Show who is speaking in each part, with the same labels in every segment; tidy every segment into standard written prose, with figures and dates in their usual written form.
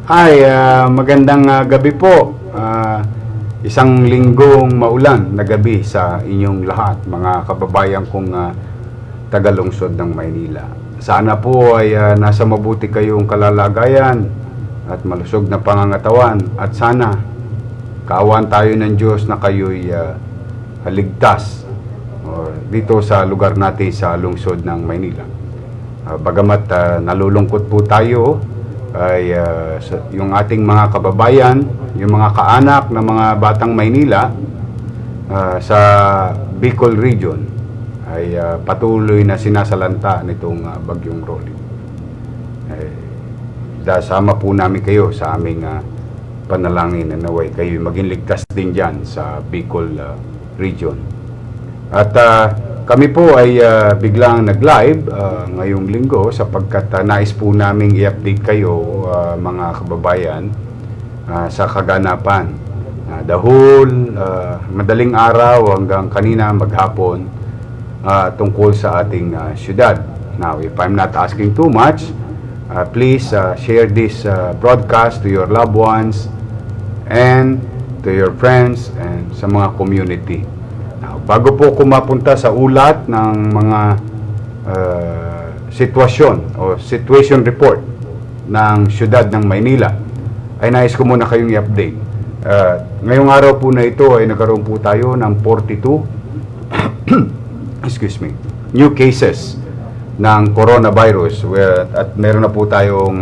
Speaker 1: Magandang gabi po. Isang linggong maulan na gabi sa inyong lahat, mga kababayan kong taga-lungsod ng Maynila. Sana po ay nasa mabuti kayong kalalagayan at malusog na pangangatawan, at sana kaawaan tayo ng Diyos na kayo'y ligtas dito sa lugar natin sa lungsod ng Maynila. Bagamat nalulungkot po tayo ay yung ating mga kababayan, yung mga kaanak ng mga batang Maynila sa Bicol region ay patuloy na sinasalanta nitong bagyong Rolly. Dasama po namin kayo sa aming panalangin na naway kayo maging ligtas din dyan sa Bicol region. At kami po ay biglang nag-live ngayong linggo sapagkat nais po naming i-update kayo mga kababayan sa kaganapan. The whole madaling araw hanggang kanina maghapon tungkol sa ating syudad. Now, if I'm not asking too much, please share this broadcast to your loved ones and to your friends and sa mga community. Bago po kumapunta sa ulat ng mga sitwasyon o situation report ng siyudad ng Maynila, ay nais ko muna kayong i-update. Ngayong araw po na ito ay nagkaroon po tayo ng 42 new cases ng coronavirus, at meron na po tayong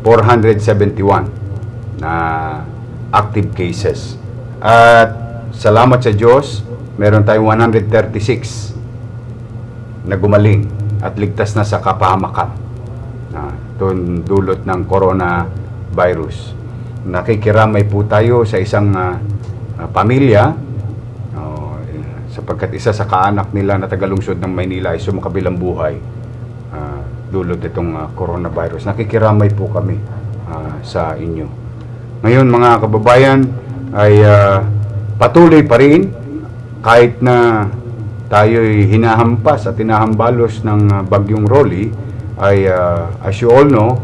Speaker 1: 471 na active cases. At salamat sa Diyos, meron tayong 136 na gumaling at ligtas na sa kapahamakan dulot ng coronavirus. Nakikiramay po tayo sa isang pamilya sapagkat isa sa kaanak nila na tagalungsod ng Maynila ay sumakabilang buhay dulot itong coronavirus. Nakikiramay po kami sa inyo. Ngayon mga kababayan ay patuloy pa rin kahit na tayo'y hinahampas at hinahambalos ng bagyong Rolly ay as you all know,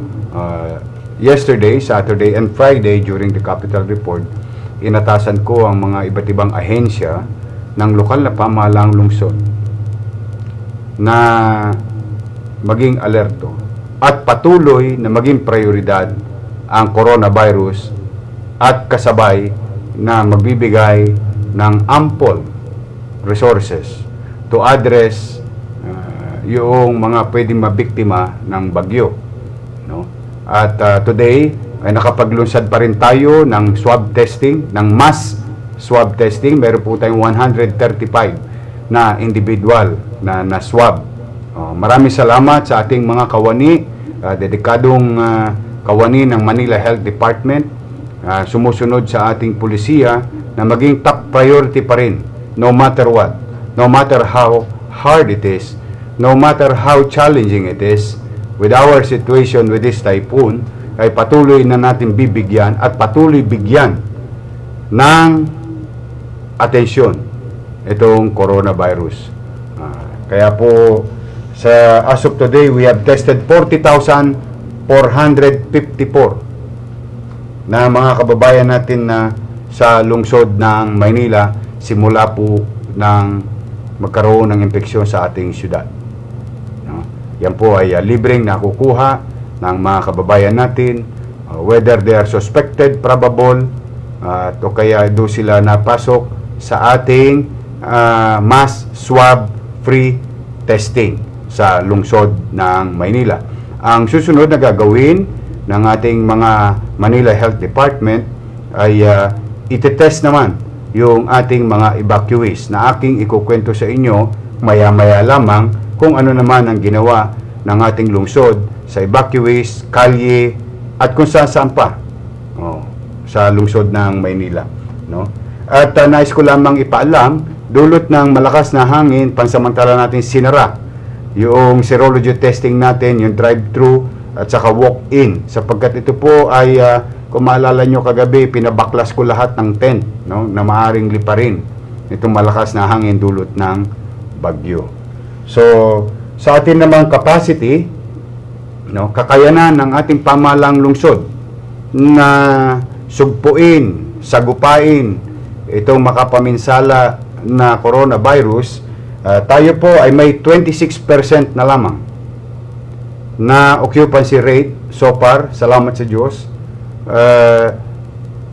Speaker 1: yesterday, Saturday and Friday during the Capital Report, inatasan ko ang mga iba't ibang ahensya ng lokal na pamahalaang lungsod na maging alerto at patuloy na maging prioridad ang coronavirus at kasabay na magbibigay ng ample resources to address yung mga pwedeng mabiktima ng bagyo, no? At today ay nakapaglunsad pa rin tayo ng swab testing, ng mass swab testing. Meron po tayong 135 na individual na swab. Maraming salamat sa ating mga kawani, dedikadong kawani ng Manila Health Department, sumusunod sa ating pulisiya na maging top priority pa rin no matter what, no matter how hard it is, no matter how challenging it is. With our situation with this typhoon, ay patuloy na natin bibigyan at patuloy bigyan ng atensyon itong coronavirus. Kaya po as of today, we have tested 40,454 na mga kababayan natin na sa lungsod ng Maynila simula po ng magkaroon ng infeksyon sa ating syudad. Yan po ay libreng nakukuha ng mga kababayan natin, whether they are suspected, probable, o kaya do sila napasok sa ating mass swab free testing sa lungsod ng Maynila. Ang susunod na gagawin ng ating mga Manila Health Department ay itetest naman yung ating mga evacuees na aking ikukwento sa inyo maya-maya lamang kung ano naman ang ginawa ng ating lungsod sa evacuees, kalye at kung saan pa sa lungsod ng Maynila, no? At nais ko lamang ipaalam, dulot ng malakas na hangin, pansamantala natin sinara yung serology testing natin, yung drive-thru at saka walk-in, sapagkat ito po ay kung maalala nyo kagabi, pinabaklas ko lahat ng tent, no, na maaring liparin itong malakas na hangin dulot ng bagyo. So sa atin namang capacity, no, kakayanan ng ating pamahalang lungsod na sugpuin, sagupain itong makapaminsala na coronavirus, tayo po ay may 26% na lamang na occupancy rate so far, salamat sa Diyos.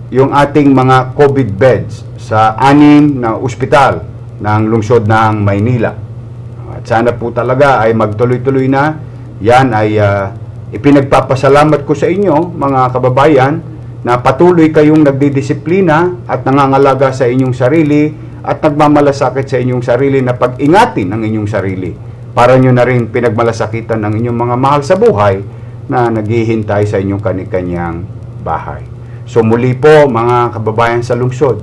Speaker 1: Yung ating mga COVID beds sa 6 na ospital ng lungsod ng Maynila. At sana po talaga ay magtuloy-tuloy na. Yan ay ipinagpapasalamat ko sa inyo, mga kababayan, na patuloy kayong nagdidisiplina at nangangalaga sa inyong sarili at nagmamalasakit sa inyong sarili na pag-ingatin ang inyong sarili. Para nyo na rin pinagmalasakitan ng inyong mga mahal sa buhay na naghihintay sa inyong kanikanyang bahay. So muli po, mga kababayan sa lungsod,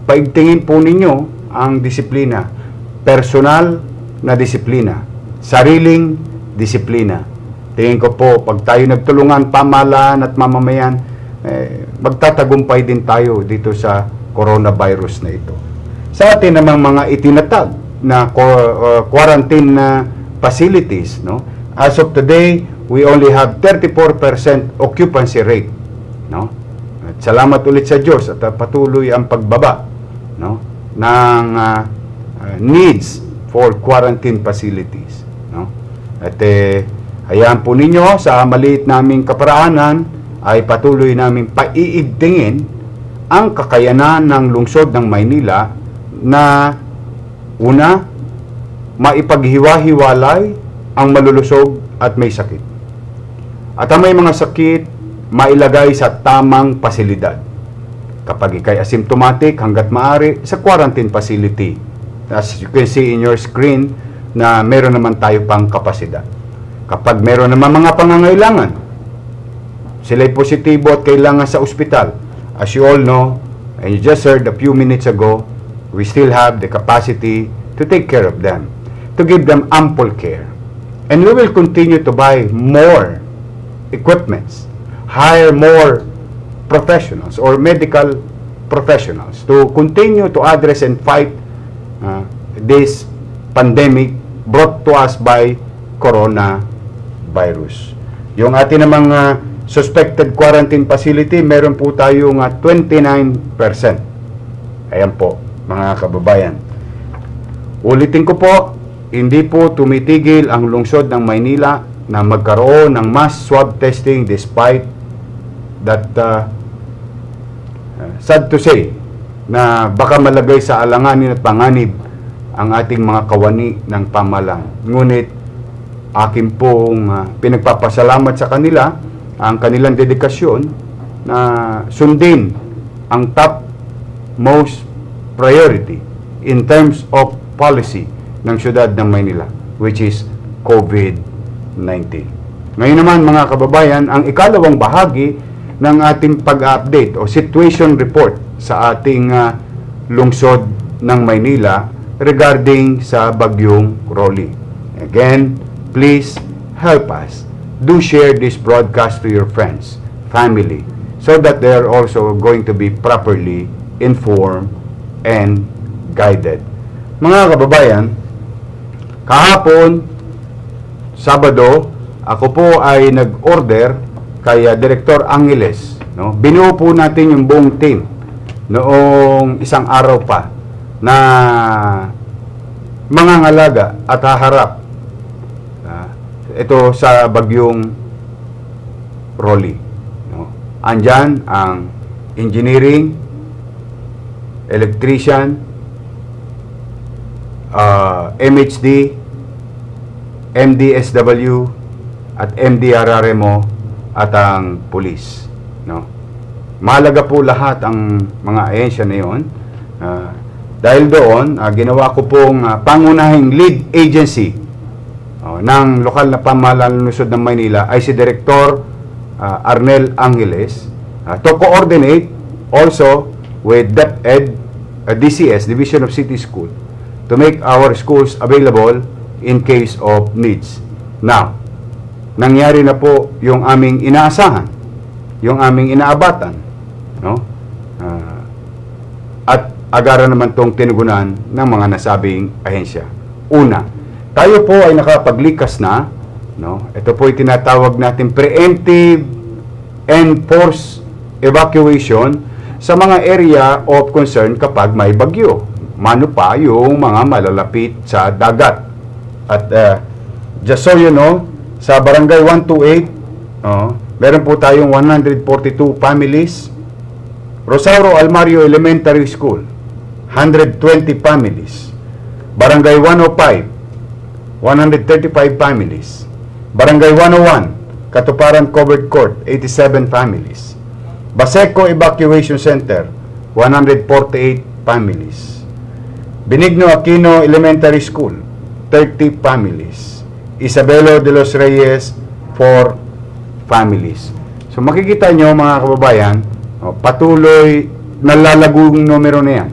Speaker 1: paigtingin po ninyo ang disiplina, personal na disiplina, sariling disiplina. Tingin ko po, pag tayo nagtulungan, pamahalaan at mamamayan, magtatagumpay din tayo dito sa coronavirus na ito. Sa atin namang mga itinatag na quarantine na facilities, no? As of today, we only have 34% occupancy rate, no? At salamat ulit sa Diyos at patuloy ang pagbaba, no, ng needs for quarantine facilities, no? At hayaan po ninyo sa maliit naming kaparaanan ay patuloy naming paiigtingin ang kakayanan ng lungsod ng Maynila na una, maipaghiwa-hiwalay ang malulusog at may sakit. At ang may mga sakit, mailagay sa tamang pasilidad. Kapag ikay asymptomatic, hanggat maaari, sa quarantine facility. As you can see in your screen, na meron naman tayo pang kapasidad. Kapag meron naman mga pangangailangan, sila'y positibo at kailangan sa ospital. As you all know, and you just heard a few minutes ago, we still have the capacity to take care of them, to give them ample care. And we will continue to buy more equipments, hire more professionals or medical professionals to continue to address and fight this pandemic brought to us by coronavirus. Yung ating namang suspected quarantine facility, meron po tayong 29%. Ayan po, mga kababayan. Ulitin ko po, hindi po tumitigil ang lungsod ng Maynila na magkaroon ng mass swab testing despite that sad to say na baka malagay sa alanganin at panganib ang ating mga kawani ng pamahalaan. Ngunit akin pong pinagpapasalamat sa kanila ang kanilang dedikasyon na sundin ang top most priority in terms of policy ng syudad ng Maynila, which is COVID-19. Ngayon naman, mga kababayan, ang ikalawang bahagi ng ating pag-update o situation report sa ating lungsod ng Maynila regarding sa bagyong Rolly. Again, please help us. Do share this broadcast to your friends, family, so that they are also going to be properly informed and guided. Mga kababayan, kahapon, Sabado, ako po ay nag-order kay Director Angeles. No? Binuo po natin yung buong team noong isang araw pa na mangangalaga at haharap ito sa bagyong Rolly. No? Andyan ang engineering, electrician, MHD, MDSW, at MDRRMO, at ang police. No? Mahalaga po lahat ang mga ahensya na yun. Dahil doon, ginawa ko pong pangunahing lead agency ng lokal na pamahalaan ng lungsod ng Maynila ay si Director Arnel Angeles to coordinate also with DepEd, DCS, Division of City School, to make our schools available in case of needs. Now, nangyari na po yung aming inaasahan, yung aming inaabatan, no? At agaran naman tong tinugunan ng mga nasabing ahensya. Una, tayo po ay nakapaglikas na no? Ito po ay tinatawag natin preemptive and forced evacuation sa mga area of concern kapag may bagyo. Mano pa yung mga malalapit sa dagat. At just so you know, sa Barangay 128, meron po tayong 142 families. Rosauro Almario Elementary School, 120 families. Barangay 105, 135 families. Barangay 101, Katuparan Covered Court, 87 families. Baseco Evacuation Center, 148 families. Benigno Aquino Elementary School, 30 families. Isabelo de los Reyes, 4 families. So makikita nyo mga kababayan, patuloy nalalagong numero na yan.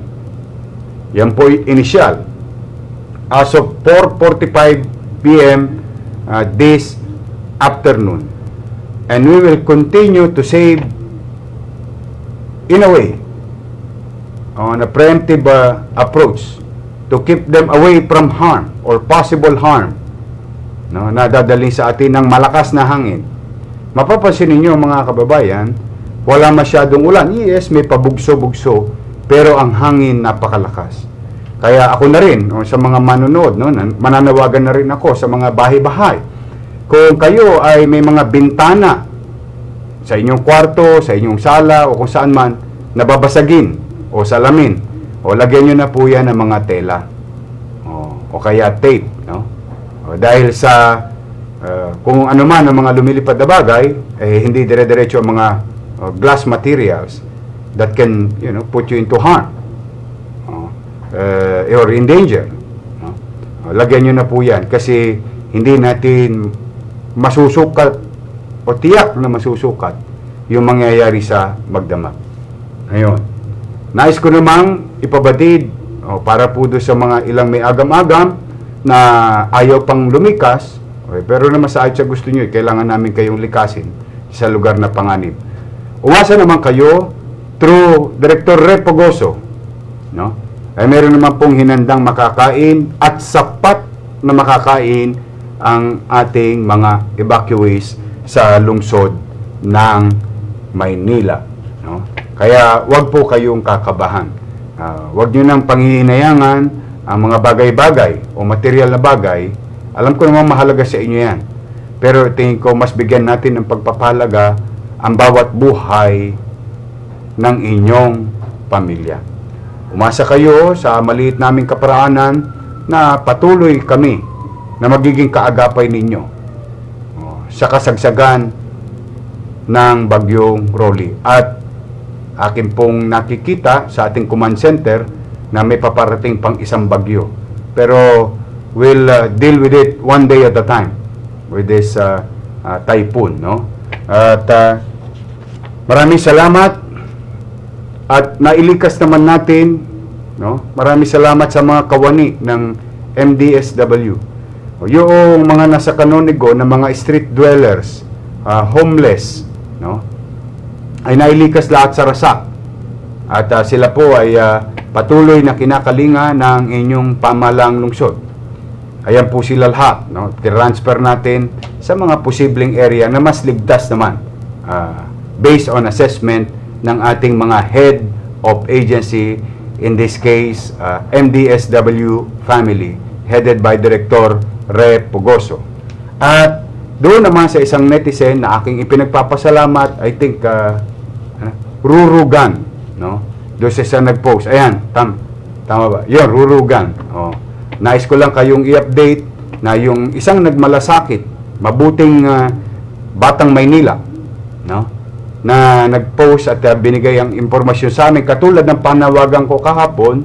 Speaker 1: Yan po initial. As of 4:45 p.m. This afternoon. And we will continue to save in a way on a preemptive approach to keep them away from harm or possible harm, no, na dadaling sa atin ng malakas na hangin. Mapapansin ninyo mga kababayan, wala masyadong ulan. Yes, may pabugso-bugso, pero ang hangin napakalakas. Kaya ako na rin, sa mga manonood, no, mananawagan na rin ako sa mga bahay-bahay. Kung kayo ay may mga bintana sa inyong kwarto, sa inyong sala, o kung saan man, nababasagin o salamin, o lagyan nyo na po yan ng mga tela o kaya tape, no? Dahil sa kung ano man ang mga lumilipad na bagay, hindi dire-diretso ang mga glass materials that can, put you into harm or in danger, no? Lagyan nyo na po yan kasi hindi natin masusukat o tiyak na masusukat yung mangyayari sa magdamag. Ngayon, nais ko namang ipabatid para po doon sa mga ilang may agam-agam na ayaw pang lumikas, pero naman sa gusto nyo, kailangan namin kayong likasin sa lugar na panganib. Umasa naman kayo through Director Repogoso, no? Ay meron naman pong hinandang makakain at sapat na makakain ang ating mga evacuees sa lungsod ng Maynila, no? Kaya wag po kayong kakabahan. Wag nyo nang panghihinayangan ang mga bagay-bagay o material na bagay. Alam ko naman mahalaga sa inyo yan. Pero tingin ko mas bigyan natin ng pagpapahalaga ang bawat buhay ng inyong pamilya. Umasa kayo sa maliit naming kaparaanan na patuloy kami na magiging kaagapay ninyo sa kasagsagan ng bagyong Rolly. At akin pong nakikita sa ating command center na may paparating pang isang bagyo. Pero we'll deal with it one day at a time with this typhoon, no? At maraming salamat at nailikas naman natin, no? Maraming salamat sa mga kawani ng MDSW. Yung mga nasa kanonigo na mga street dwellers, homeless, no? Ay nailikas lahat sa rasak. At sila po ay patuloy na kinakalinga ng inyong pamalang lungsod. Ayan po sila lahat, no? Transfer natin sa mga posibleng area na mas ligtas naman based on assessment ng ating mga head of agency, in this case MDSW family headed by Director Repogoso. At doon naman sa isang netizen na aking ipinagpapasalamat, I think Rurugan, no? Doon sa isang nag-post. Ayan, tama ba? Yun, Rurugan. Nais ko lang kayong i-update na yung isang nagmalasakit, mabuting batang Maynila, no? Na nag-post at binigay ang impormasyon sa amin katulad ng panawagan ko kahapon.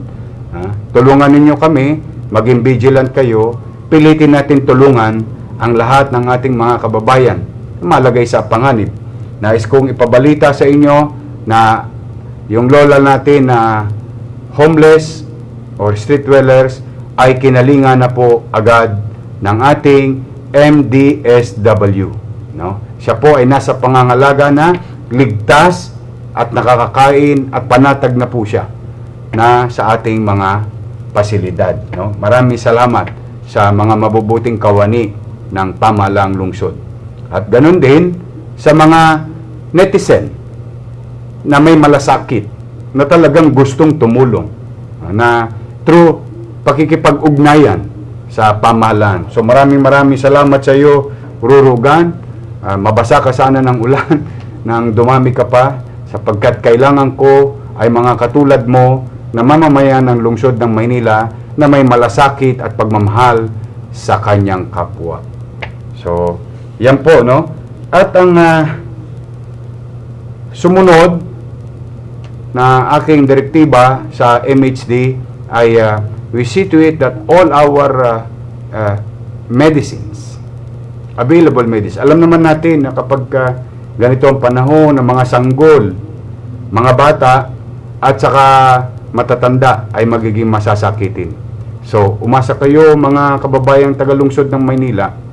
Speaker 1: Tulungan ninyo kami, maging vigilant kayo, pilitin natin tulungan ang lahat ng ating mga kababayan na malagay sa panganib. Nais kong ipabalita sa inyo na yung lola natin na homeless or street dwellers ay kinalinga na po agad ng ating MDSW, no? Siya po ay nasa pangangalaga na ligtas at nakakakain at panatag na po siya na sa ating mga pasilidad, no? Maraming salamat sa mga mabubuting kawani ng pamahalaang lungsod. At ganun din sa mga netizen na may malasakit na talagang gustong tumulong na through pakikipag-ugnayan sa pamahalaan. So maraming salamat sa iyo, Rurugan. Mabasa ka sana ng ulan nang dumami ka pa, sapagkat kailangan ko ay mga katulad mo na mamamayan ng lungsod ng Maynila na may malasakit at pagmamahal sa kanyang kapwa. So, yan po, no? At ang sumunod na aking direktiba sa MHD ay we see to it that all our medicines, available medicines. Alam naman natin na kapag ganito ang panahon ng mga sanggol, mga bata, at saka matatanda ay magiging masasakitin. So, umasa kayo mga kababayang tagalungsod ng Maynila.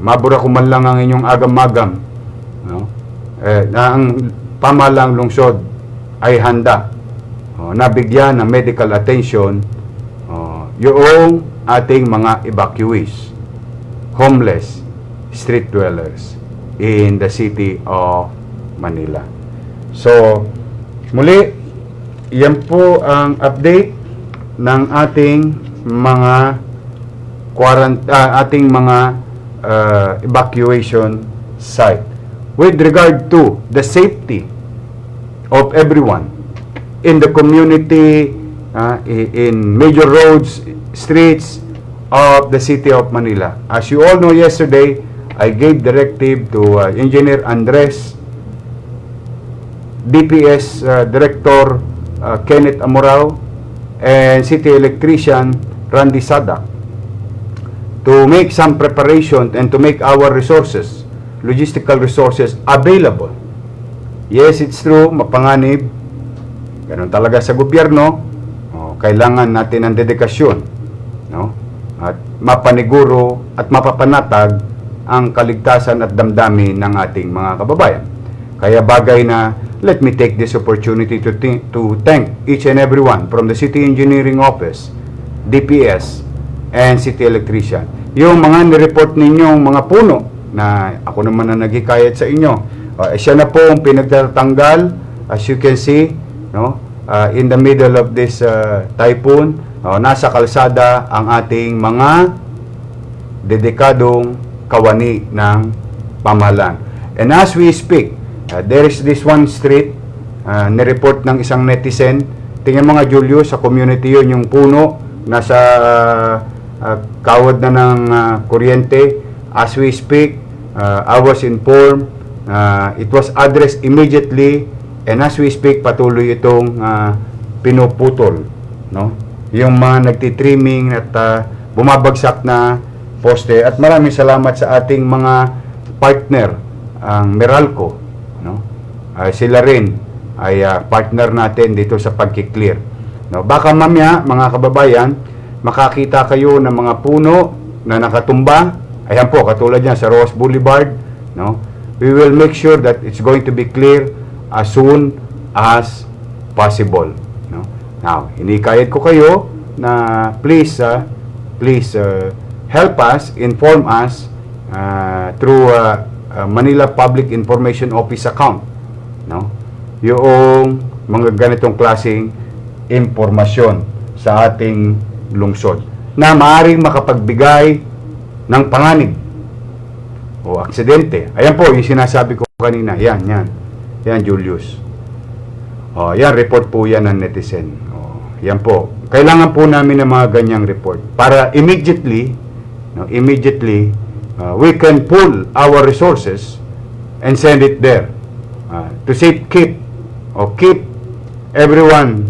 Speaker 1: Mabura ko man lang ang inyong agam-agam, no? Na ang pamahalaang lungsod ay handa nabigyan ng medical attention yung ating mga evacuees, homeless, street dwellers in the city of Manila. So, muli, yan po ang update ng ating mga evacuation site. With regard to the safety of everyone in the community, in major roads, streets of the city of Manila. As you all know, yesterday, I gave directive to Engineer Andres, DPS Director Kenneth Amorao, and City Electrician Randy Sadak to make some preparation and to make our resources, logistical resources, available. Yes, it's true, mapanganib. Ganun talaga sa gobyerno. Kailangan natin ng dedikasyon, no? At mapaniguro at mapapanatag ang kaligtasan at damdamin ng ating mga kababayan. Kaya bagay na let me take this opportunity to thank each and everyone from the City Engineering Office, DPS, and City Electrician. Yung mga nireport ninyong mga puno na ako naman na naghikayat sa inyo, siya na po ang pinagtatanggal, as you can see, no? In the middle of this typhoon, nasa kalsada ang ating mga dedikadong kawani ng pamahalaan. And as we speak, there is this one street, nireport ng isang netizen. Tingnan mga Julius, sa community yun, yung puno, nasa kawad na ng kuryente. As we speak, I was informed, it was addressed immediately, and as we speak, patuloy itong pinuputol, no? Yung mga nagtitrimming at bumabagsak na poste. At maraming salamat sa ating mga partner, ang Meralco, no? Sila rin ay partner natin dito sa pagki-clear, no? Baka mamaya, mga kababayan, makakita kayo ng mga puno na nakatumba. Ayan po, katulad niyan sa Ross Boulevard, no? We will make sure that it's going to be clear as soon as possible, no? Now, hinikayat ko kayo na please help us, inform us through Manila Public Information Office account, no? Yung mga ganitong klaseng impormasyon sa ating lungsod na maaaring makapagbigay ng panganib o aksidente. Ayan po yung sinasabi ko kanina. Yan Julius. Yan, report po yan ng netizen. Yan po. Kailangan po namin ng mga ganyang report para immediately we can pull our resources and send it there to keep everyone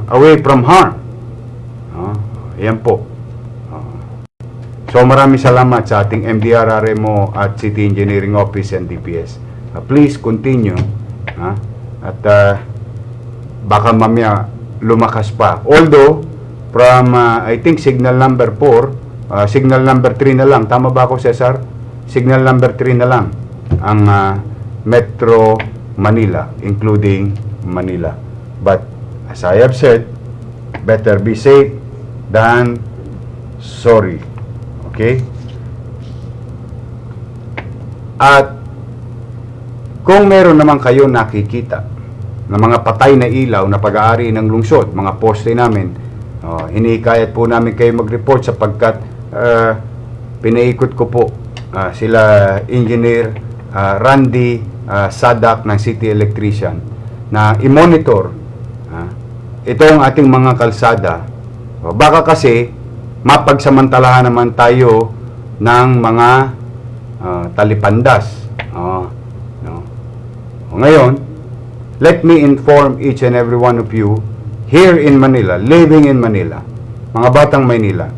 Speaker 1: away from harm. Yan po. So maraming salamat sa ating MDRRMO at City Engineering Office and DPS. Please continue. At baka mamaya lumakas pa. Although, from I think signal number 4, signal number 3 na lang. Tama ba ako, Cesar? Signal number 3 na lang ang Metro Manila, including Manila. But, as I have said, better be safe than sorry. Okay? At kung meron naman kayo nakikita na mga patay na ilaw na pag-aari ng lungsod, mga poste namin, hinikayat po namin kayo mag-report sapagkat pinaikot ko po sila Engineer Randy Sadak ng City Electrician na i-monitor itong ating mga kalsada. Baka kasi mapagsamantalahan naman tayo ng mga talipandas. No? Ngayon, let me inform each and every one of you here in Manila, living in Manila, mga batang Maynila.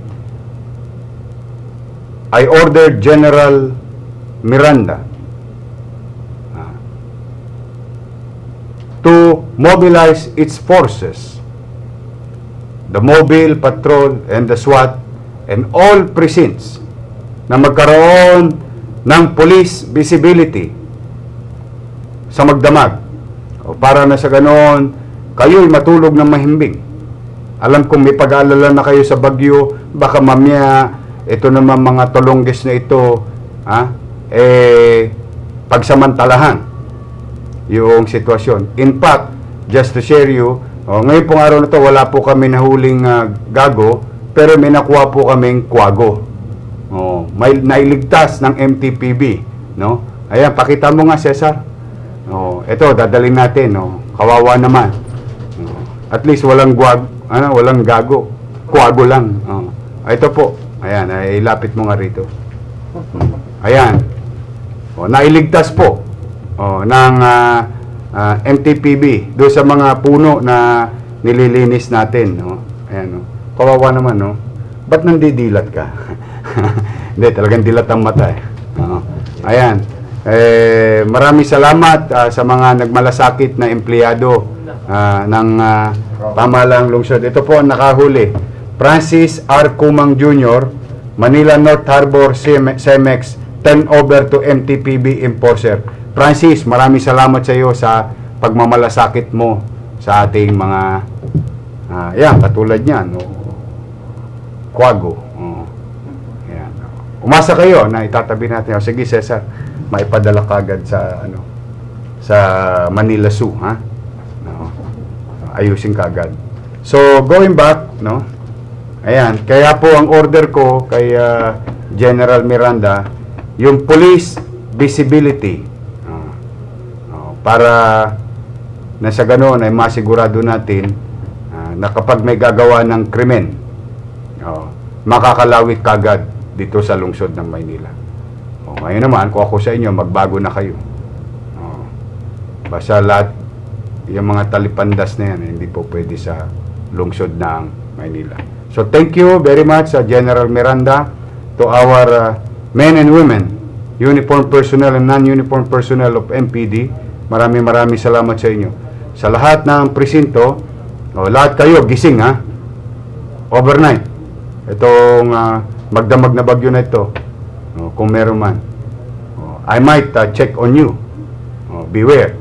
Speaker 1: I ordered General Miranda to mobilize its forces, the Mobile Patrol and the SWAT and all precincts na magkaroon ng police visibility sa magdamag para na sa ganoon kayo'y matulog ng mahimbing. Alam kong may pag-aalala na kayo sa Bagyo, baka mamaya ito naman mga tulongges na ito pagsamantalahan yung sitwasyon. In fact, just to share you, ngayon pong araw na to wala po kami nahuling gago, pero may nakuha po kaming kwago. May nailigtas ng MTPB, no? Ayan, pakita mo nga, Cesar. Ito dadalhin natin, kawawa naman. At least walang walang gago. Kwago lang. Ito po. Ayan, ilapit mo nga rito. Ayan. Nailigtas po ng MTPB doon sa mga puno na nililinis natin, Ayan, kawawa naman, Ba't nandidilat ka? Hindi, talagang dilat ang mata, Ayan. Maraming salamat sa mga nagmalasakit na empleyado ng pamahalaang lungsod. Ito po ang nakahuli. Francis R. Kumang Jr., Manila North Harbor CEMEX, turn over to MTPB Enforcer. Francis, maraming salamat sa iyo sa pagmamalasakit mo sa ating mga yan, katulad niyan, kwago. Yan. Umasa kayo na itatabi natin. Sige, Cesar, maipadala kagad sa sa Manila Zoo, ayusin kagad. So going back, ayan, kaya po ang order ko kay General Miranda yung police visibility, para na sa ganoon ay masigurado natin na kapag may gagawa ng krimen, makakalawit kagad dito sa lungsod ng Maynila. Ngayon naman, kung ako sa inyo, magbago na kayo. Basta lahat, yung mga talipandas na yan, hindi po pwede sa lungsod ng Maynila. So, thank you very much, General Miranda, to our men and women, uniformed personnel and non-uniformed personnel of MPD. Maraming salamat sa inyo. Sa lahat ng presinto, lahat kayo, gising, overnight. Itong magdamag na bagyo na ito, kung meron man. I might check on you. Beware.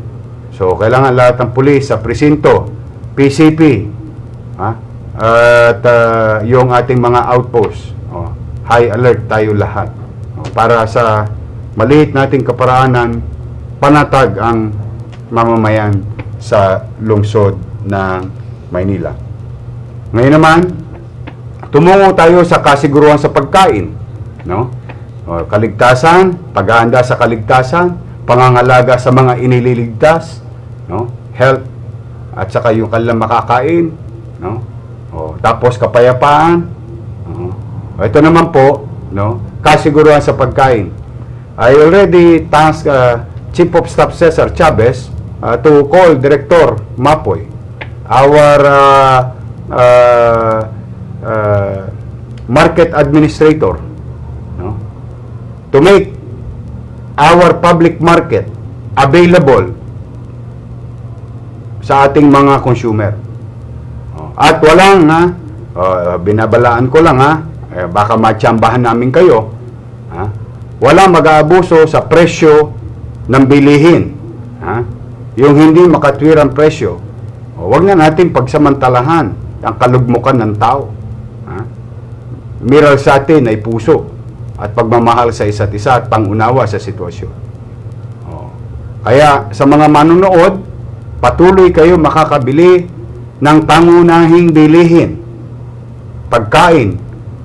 Speaker 1: So, kailangan lahat ng pulis sa presinto, PCP, at yung ating mga outpost, high alert tayo lahat. Para sa maliit nating kaparaanan, panatag ang mamamayan sa lungsod ng Maynila. Ngayon naman, tumungo tayo sa kasiguruhan sa pagkain, kaligtasan, paghahanda sa kaligtasan, pangangalaga sa mga inililigtas, health, at saka yung kanilang makakain, tapos kapayapaan. Ito naman po, kasiguruhan sa pagkain. I already tasked Chief of Staff Cesar Chavez to call Director Mapoy, our market administrator, to make our public market available sa ating mga consumer. At walang binabalaan ko lang baka matsambahan namin kayo, walang mag-aabuso sa presyo ng bilihin, yung hindi makatwirang presyo. Huwag na natin pagsamantalahan ang kalugmukan ng tao. Miral sa atin ay puso. at pagmamahal sa isa't isa at pangunawa sa sitwasyon. Oh. Kaya sa mga manunood, patuloy kayo makakabili ng pangunahing bilihin, pagkain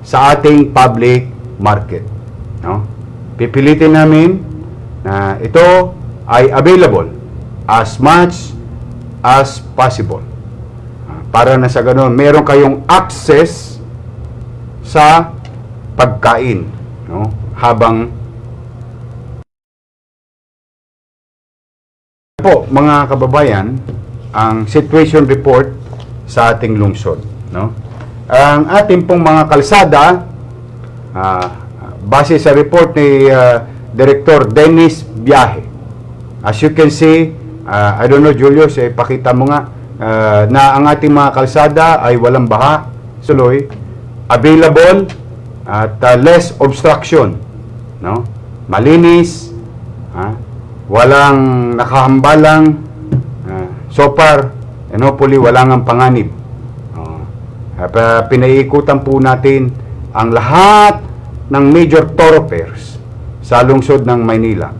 Speaker 1: sa ating public market. No? Pipilitin namin na ito ay available as much as possible. Para na sa ganun, meron kayong access sa pagkain, no? Habang po, mga kababayan, ang situation report sa ating lungsod, no? Ang ating pong mga kalsada, base sa report ni Director Dennis Biahe. As you can see, I don't know, Julius, pakita mo nga na ang ating mga kalsada ay walang baha, suloy, available at less obstruction, no? Malinis, walang nakahambalang, so far, and hopefully wala ngang panganib. Pinaiikutan po natin ang lahat ng major thoroughfares sa lungsod ng Maynila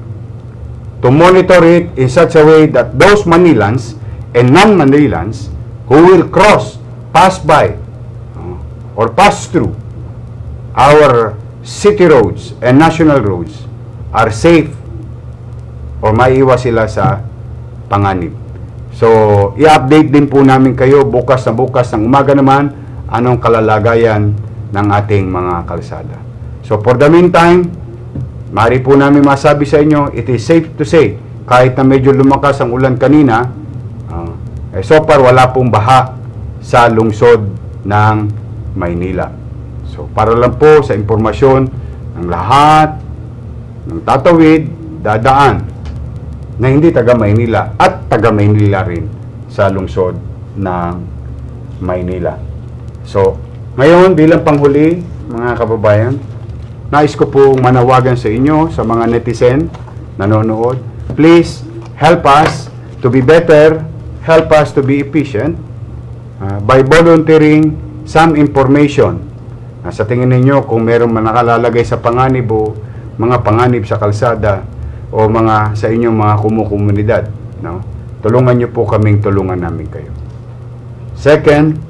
Speaker 1: to monitor it in such a way that those Manilans and non-Manilans who will pass by or pass through our city roads and national roads are safe or maiiwas sila sa panganib. So, i-update din po namin kayo bukas ng umaga naman anong kalalagayan ng ating mga kalsada. So, for the meantime, maaari po namin masabi sa inyo, it is safe to say, kahit na medyo lumakas ang ulan kanina, so far wala pong baha sa lungsod ng Maynila. So, para lang po sa impormasyon ng lahat ng tatawid, dadaan na hindi taga Maynila at taga Maynila rin sa lungsod ng Maynila. So, ngayon bilang panghuli, mga kababayan, nais ko pong manawagan sa inyo, sa mga netizen nanonood, please help us to be better, help us to be efficient by volunteering some information. Sa tingin ninyo, kung meron man nakalalagay sa panganib o mga panganib sa kalsada o mga sa inyong mga kumukomunidad, no? Tulungan nyo po kaming tulungan namin kayo. Second,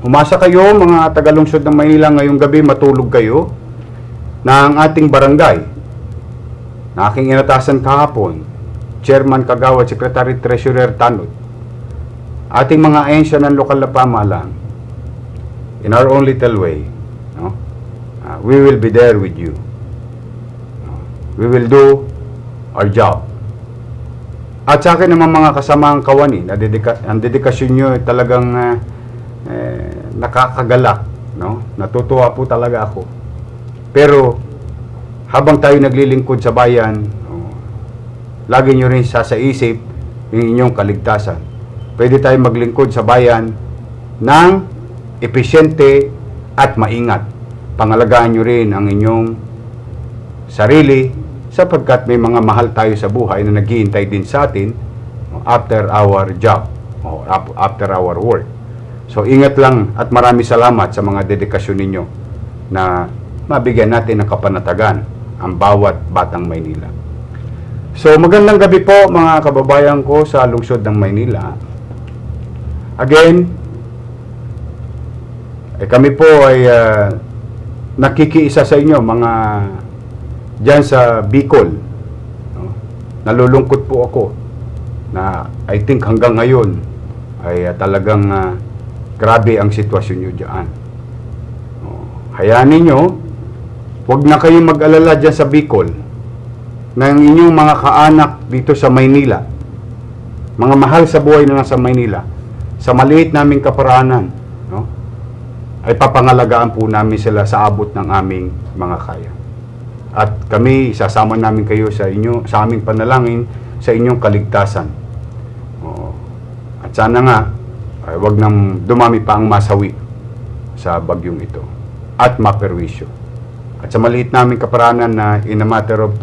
Speaker 1: umasa kayo mga tagalungsod ng Maynila ngayong gabi, matulog kayo na ang ating barangay na aking inatasan kahapon, Chairman Kagawad, Secretary Treasurer Tanod, ating mga ahensya ng lokal na pamahalaan, in our own little way, no? We will be there with you. We will do our job. At sa akin naman mga kasamang kawani, ang dedikasyon nyo ay talagang nakakagalak, no? Natutuwa po talaga ako. Pero habang tayo naglilingkod sa bayan, lagi nyo rin sasaisip yung inyong kaligtasan. Pwede tayo maglingkod sa bayan ng epesyente at maingat. Pangalagaan nyo rin ang inyong sarili sapagkat may mga mahal tayo sa buhay na naghihintay din sa atin after our job o after our work. So ingat lang at marami salamat sa mga dedikasyon ninyo na mabigyan natin ng kapanatagan ang bawat batang Maynila. So magandang gabi po mga kababayan ko sa lungsod ng Maynila. Again, kami po ay nakikiisa sa inyo mga dyan sa Bicol. No? Nalulungkot po ako na I think hanggang ngayon ay talagang grabe ang sitwasyon nyo dyan. Hayaan ninyo, huwag na kayong mag-alala dyan sa Bicol ng inyong mga kaanak dito sa Maynila, mga mahal sa buhay na nasa Maynila, sa maliit naming kaparaanan, no? Ay papangalagaan po namin sila sa abot ng aming mga kaya. At kami, isasama namin kayo sa aming panalangin sa inyong kaligtasan. At sana nga, ay wag nang dumami pa ang masawi sa bagyong ito at maperwisyo. At sa maliit naming kaparaanan na in a matter of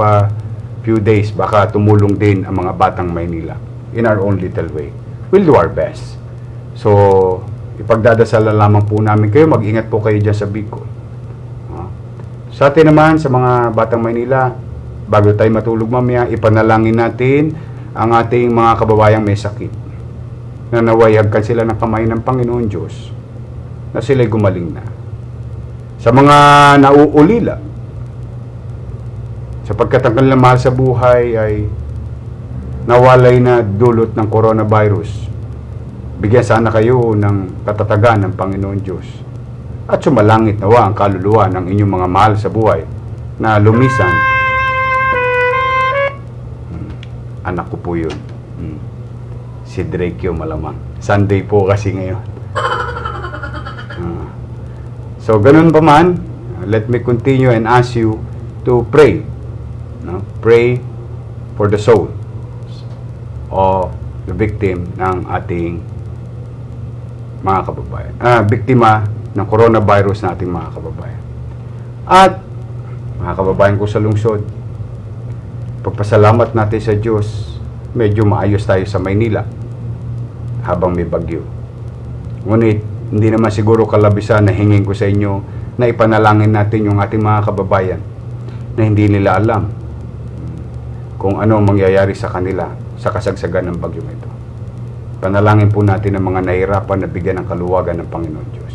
Speaker 1: few days, baka tumulong din ang mga batang Maynila in our own little way. We'll do our best. So, ipagdadasal lamang po namin kayo, mag-ingat po kayo dyan sa Bicol. Sa atin naman, sa mga Batang Maynila, bago tayo matulog mamaya, ipanalangin natin ang ating mga kababayang may sakit. Na nawayagkan sila ng kamay ng Panginoon Diyos na sila'y gumaling na. Sa mga nauulila, sapagkat ang kanilang mahal sa buhay ay nawalay na dulot ng coronavirus, bigyan sana kayo ng katatagan ng Panginoon Diyos. At sumalangit nawa ang kaluluwa ng inyong mga mahal sa buhay na lumisan. Anak ko po yun. Si Drake yung malamang. Sunday po kasi ngayon. So, ganun pa man, let me continue and ask you to pray. No? Pray for the soul of the victim ng ating mga kababayan. Biktima ng coronavirus na ating mga kababayan. At, mga kababayan ko sa lungsod, pagpasalamat natin sa Diyos, medyo maayos tayo sa Maynila habang may bagyo. Ngunit, hindi naman siguro kalabisan na hingin ko sa inyo na ipanalangin natin yung ating mga kababayan na hindi nila alam kung ano ang mangyayari sa kanila sa kasagsagan ng bagyong ito. Panalangin po natin ang mga nahihirapan na bigyan ng kaluwagan ng Panginoon Diyos.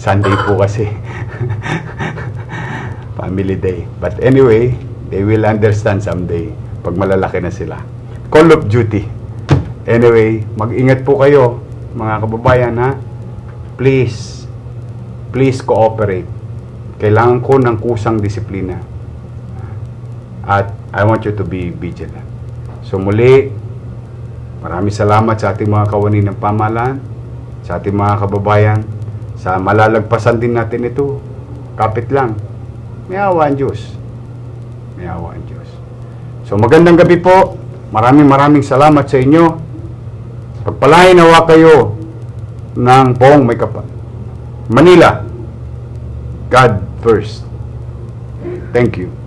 Speaker 1: Sunday po kasi. Family day. But anyway, they will understand someday pag malalaki na sila. Call of duty. Anyway, mag-ingat po kayo, mga kababayan, ha? Please cooperate. Kailangan ko ng kusang disiplina. At I want you to be vigilant. So muli, maraming salamat sa ating mga kawani ng pamahalaan, sa ating mga kababayan, sa malalagpasan din natin ito. Kapit lang. May awa ang Diyos. May awa ang Diyos. So magandang gabi po. Maraming salamat sa inyo. Pagpalain nawa kayo ng poong may kapal. Manila, God first. Thank you.